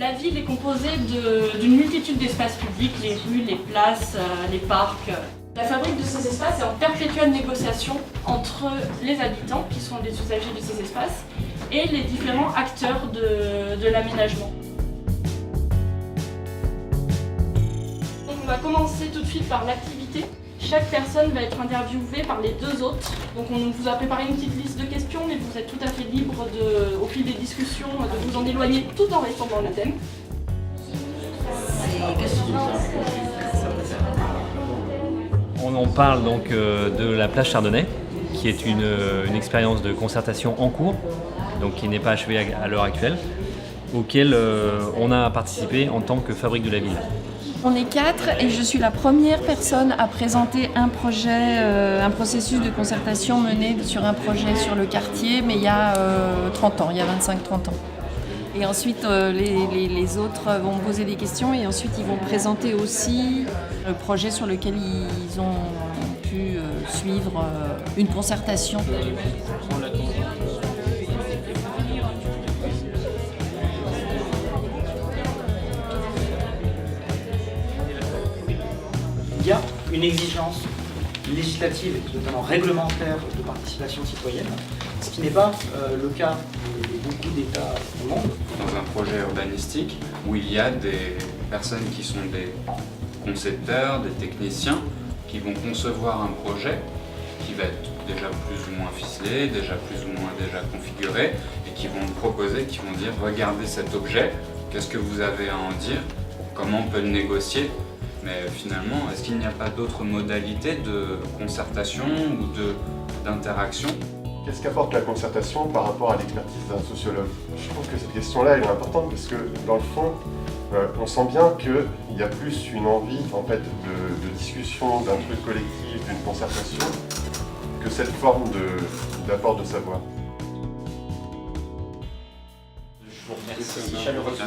La ville est composée d'une multitude d'espaces publics, les rues, les places, les parcs. La fabrique de ces espaces est en perpétuelle négociation entre les habitants, qui sont les usagers de ces espaces, et les différents acteurs de l'aménagement. On va commencer tout de suite par l'activité. Chaque personne va être interviewée par les deux autres. Donc on vous a préparé une petite liste de questions, mais vous êtes tout à fait libre, au fil des discussions, de vous en éloigner tout en restant dans le thème. On parle donc de la plage Chardonnay, qui est une expérience de concertation en cours, donc qui n'est pas achevée à l'heure actuelle, auquel on a participé en tant que fabrique de la ville. On est 4 et je suis la première personne à présenter un projet, un processus de concertation mené sur un projet sur le quartier, mais il y a 30 ans, il y a 25-30 ans. Et ensuite, les autres vont poser des questions et ensuite ils vont présenter aussi le projet sur lequel ils ont pu suivre une concertation. Il y a une exigence législative, notamment réglementaire, de participation citoyenne, ce qui n'est pas le cas de beaucoup d'États au monde. Dans un projet urbanistique où il y a des personnes qui sont des concepteurs, des techniciens, qui vont concevoir un projet qui va être déjà plus ou moins ficelé, déjà plus ou moins déjà configuré, et qui vont proposer, qui vont dire « Regardez cet objet, qu'est-ce que vous avez à en dire, comment on peut le négocier ?» Mais finalement, est-ce qu'il n'y a pas d'autres modalités de concertation ou d'interaction? Qu'est-ce qu'apporte la concertation par rapport à l'expertise d'un sociologue? Je trouve que cette question-là est importante parce que, dans le fond, on sent bien qu'il y a plus une envie en fait, de discussion, d'un truc collectif, d'une concertation, que cette forme d'apport de savoir. Je vous remercie chaleureusement.